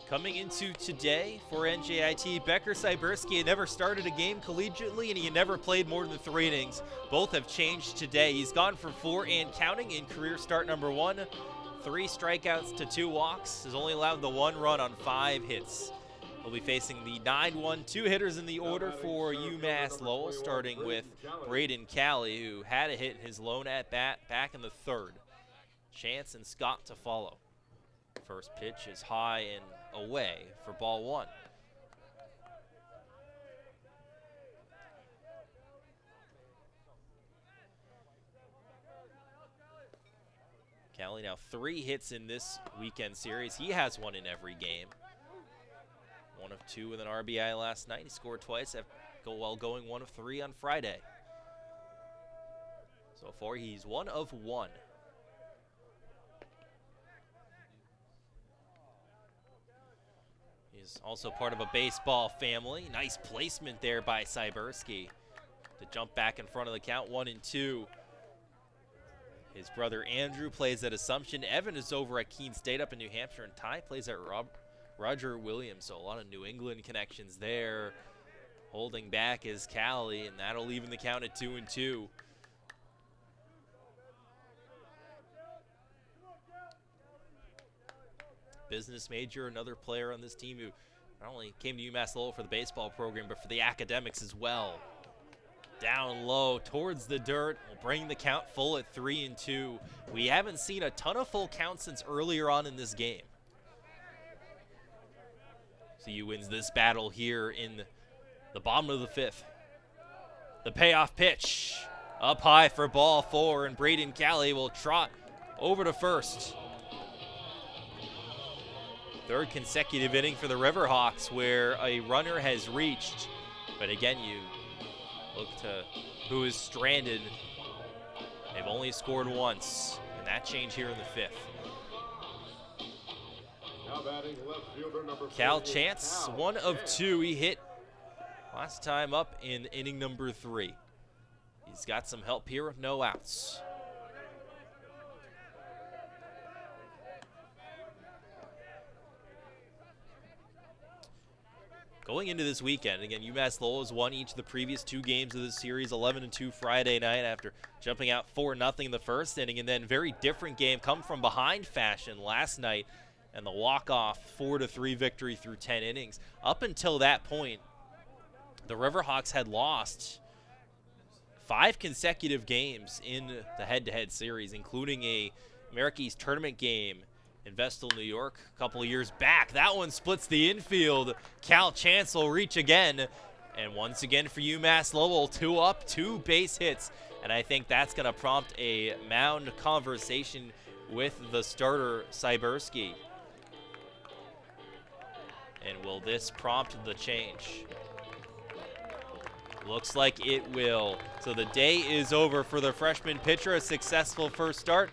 Coming into today for NJIT, Becker Cyberski had never started a game collegiately and he had never played more than 3 innings. Both have changed today. He's gone for 4 and counting in career start number 1. 3 strikeouts to 2 walks. Has only allowed the 1 run on 5 hits. We'll be facing the 9-1, 2 hitters in the order for UMass Lowell, starting with Braden Calley, who had a hit in his lone at-bat back in the 3rd. Chance and Scott to follow. First pitch is high and away for ball 1. Calley now 3 hits in this weekend series. He has 1 in every game. 1 of 2 with an RBI last night. He scored twice while going 1 of 3 on Friday. So far he's 1 of 1. He's also part of a baseball family. Nice placement there by Cyberski to jump back in front of the count, 1-2. His brother Andrew plays at Assumption. Evan is over at Keene State up in New Hampshire, and Ty plays at Roger Williams. So a lot of New England connections there. Holding back is Calley, and that'll even the count at 2-2. Business major, another player on this team who not only came to UMass Lowell for the baseball program, but for the academics as well. Down low towards the dirt, will bring the count full at 3-2. We haven't seen a ton of full counts since earlier on in this game. CU wins this battle here in the bottom of the 5th. The payoff pitch up high for ball 4, and Braden Calley will trot over to first. 3rd consecutive inning for the Riverhawks where a runner has reached. But again, you look to who is stranded. They've only scored once, and that change here in the 5th. Cal Chance, 1 of 2. He hit last time up in inning number 3. He's got some help here with no outs. Going into this weekend, again, UMass Lowell has won each of the previous 2 games of this series, 11-2 Friday night after jumping out 4-0 in the 1st inning, and then very different game, come from behind fashion last night, and the walk-off 4-3 victory through 10 innings. Up until that point, the Riverhawks had lost 5 consecutive games in the head-to-head series, including a America East tournament game in Vestal, New York, a couple of years back. That one splits the infield. Cal Chance will reach again. And once again for UMass Lowell, 2 up, 2 base hits. And I think that's going to prompt a mound conversation with the starter, Cyberski. And will this prompt the change? Looks like it will. So the day is over for the freshman pitcher. A successful first start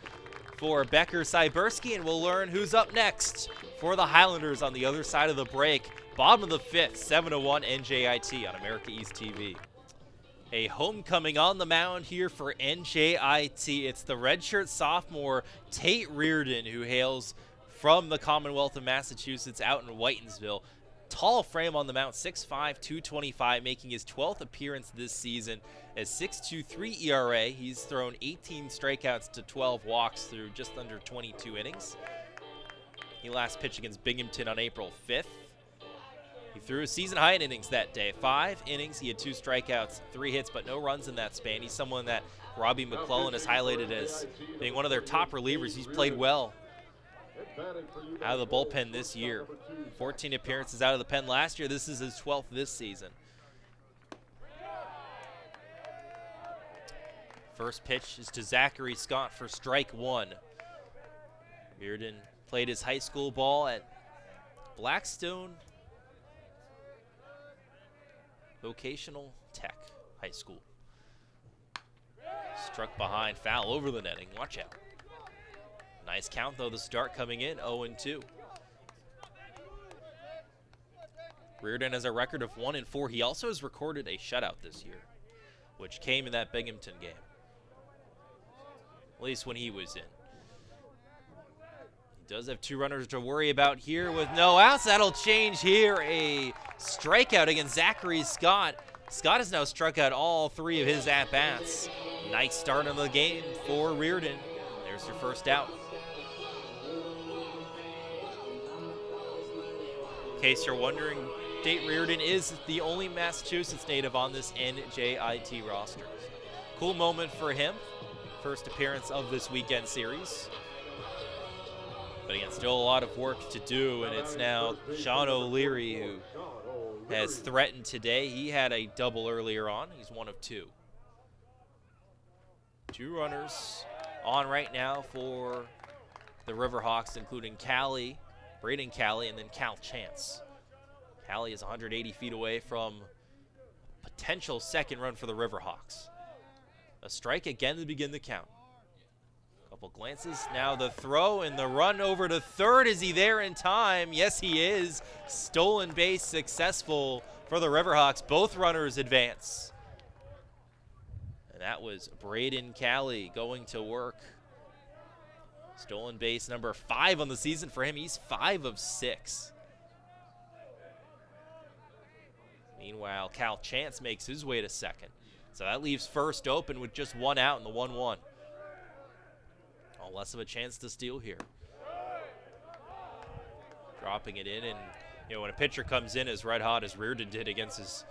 for Becker Cyberski, and we'll learn who's up next for the Highlanders on the other side of the break. Bottom of the 5th, 7-1 NJIT on America East TV. A homecoming on the mound here for NJIT. It's the redshirt sophomore Tate Reardon, who hails from the Commonwealth of Massachusetts out in Whitensville. Tall frame on the mound, 6'5", 225, making his 12th appearance this season. As 6.23 ERA, he's thrown 18 strikeouts to 12 walks through just under 22 innings. He last pitched against Binghamton on April 5th. He threw a season high in innings that day. 5 innings, he had 2 strikeouts, 3 hits, but no runs in that span. He's someone that Robbie McClellan has highlighted as being one of their top relievers. He's played well out of the bullpen this year. 14 appearances out of the pen last year. This is his 12th this season. First pitch is to Zachary Scott for strike 1. Reardon played his high school ball at Blackstone Vocational Tech High School. Struck behind, foul over the netting. Watch out. Nice count, though, the start coming in, 0-2. Reardon has a record of 1-4. He also has recorded a shutout this year, which came in that Binghamton game, at least when he was in. Does have 2 runners to worry about here with no outs. That'll change here. A strikeout against Zachary Scott. Scott has now struck out all 3 of his at-bats. Nice start of the game for Reardon. There's your first out. In case you're wondering, Tate Reardon is the only Massachusetts native on this NJIT roster. Cool moment for him. First appearance of this weekend series. But again, still a lot of work to do, and it's now Sean O'Leary who has threatened today. He had a double earlier on. He's 1 of 2. 2 runners on right now for the Riverhawks, including Braden Cali, and then Cal Chance. Cali is 180 feet away from a potential second run for the Riverhawks. A strike again to begin the count. Couple glances, now the throw and the run over to third. Is he there in time? Yes, he is. Stolen base successful for the Riverhawks. Both runners advance. And that was Braden Cali going to work. Stolen base number 5 on the season for him. He's 5 of 6. Meanwhile, Cal Chance makes his way to second. So that leaves first open with just 1 out in the 1-1. All less of a chance to steal here. Dropping it in, and when a pitcher comes in as red hot as Reardon did against his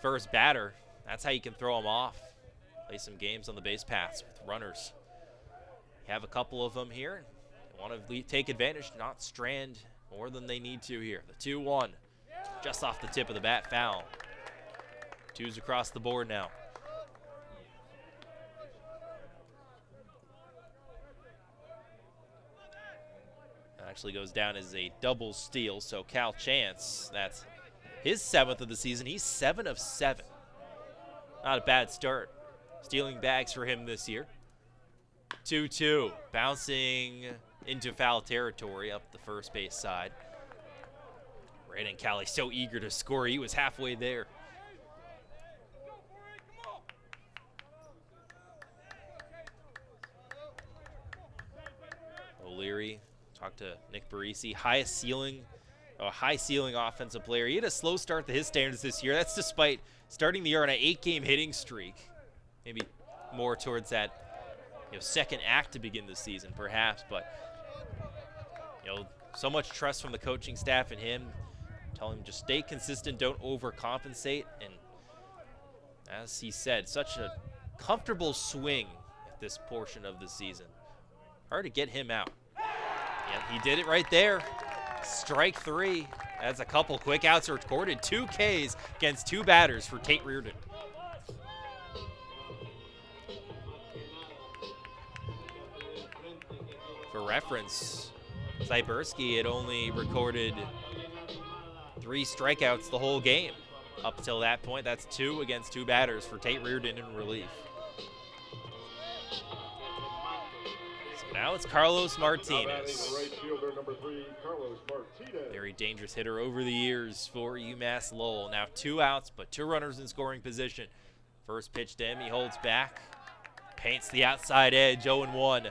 first batter, that's how you can throw him off. Play some games on the base paths with runners. You have a couple of them here. They want to take advantage, not strand more than they need to here. The 2-1, just off the tip of the bat, foul. 2s across the board now. Actually goes down as a double steal, so Cal Chance, that's his 7th of the season. He's 7 of 7. Not a bad start. Stealing bags for him this year. 2-2, bouncing into foul territory up the first base side. Braden Cali so eager to score, he was halfway there. O'Leary. Talk to Nick Barisi, high ceiling offensive player. He had a slow start to his standards this year. That's despite starting the year on an 8-game hitting streak. Maybe more towards that second act to begin the season, perhaps. But so much trust from the coaching staff and him. Tell him just stay consistent, don't overcompensate. And as he said, such a comfortable swing at this portion of the season. Hard to get him out. Yep, he did it right there. Strike 3. That's a couple quick outs recorded. 2 Ks against 2 batters for Tate Reardon. For reference, Zyberski had only recorded 3 strikeouts the whole game. Up until that point, that's 2 against 2 batters for Tate Reardon in relief. Now it's Carlos Martinez. Very dangerous hitter over the years for UMass Lowell. Now 2 outs, but 2 runners in scoring position. First pitch to him, he holds back. Paints the outside edge, 0-1.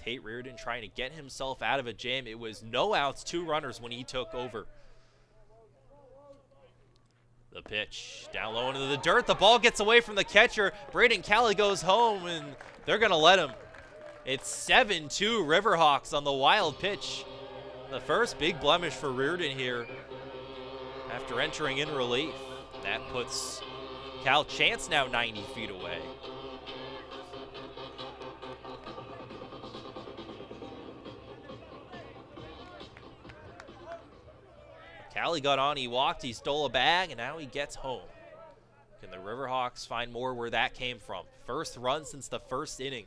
Tate Reardon trying to get himself out of a jam. It was no outs, 2 runners when he took over. The pitch down low into the dirt. The ball gets away from the catcher. Braden Cali goes home, and they're going to let him. It's 7-2 Riverhawks on the wild pitch. The first big blemish for Reardon here after entering in relief. That puts Cal Chance now 90 feet away. Cali got on, he walked, he stole a bag, and now he gets home. Can the Riverhawks find more where that came from? First run since the first inning.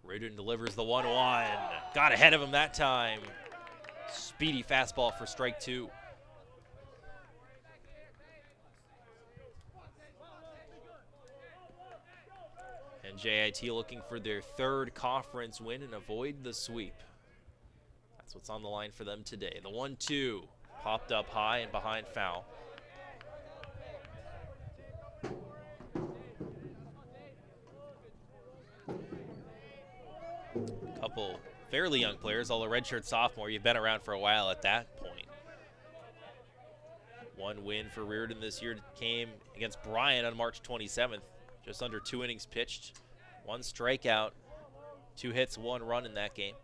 Reardon delivers the 1-1. Got ahead of him that time. Speedy fastball for strike 2. NJIT looking for their 3rd conference win and avoid the sweep. That's what's on the line for them today. The 1-2 popped up high and behind foul. A couple fairly young players, although redshirt sophomore, you've been around for a while at that point. One win for Reardon this year came against Bryant on March 27th. Just under 2 innings pitched, 1 strikeout, 2 hits, 1 run in that game.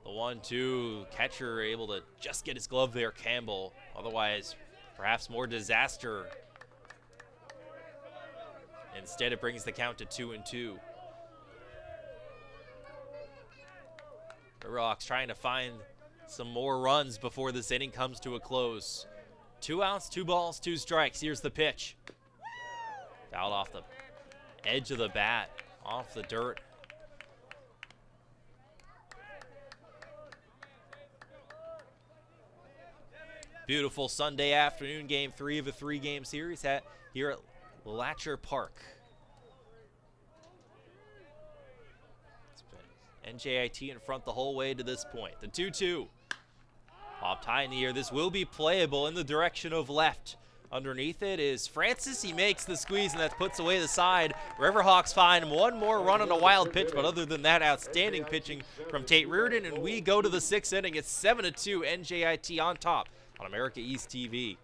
The 1-2, catcher able to just get his glove there, Campbell. Otherwise, perhaps more disaster. Instead, it brings the count to 2-2. The Rocks trying to find some more runs before this inning comes to a close. 2 outs, 2 balls, 2 strikes. Here's the pitch. Fouled off the edge of the bat, off the dirt. Beautiful Sunday afternoon game 3 of a 3-game series here at Latcher Park. It's been NJIT in front the whole way to this point. The 2-2. Popped high in the air. This will be playable in the direction of left. Underneath it is Francis. He makes the squeeze, and that puts away the side. Riverhawks find 1 more run on a wild pitch, but other than that, outstanding pitching from Tate Reardon, and we go to the 6th inning. It's 7-2, NJIT on top on America East TV.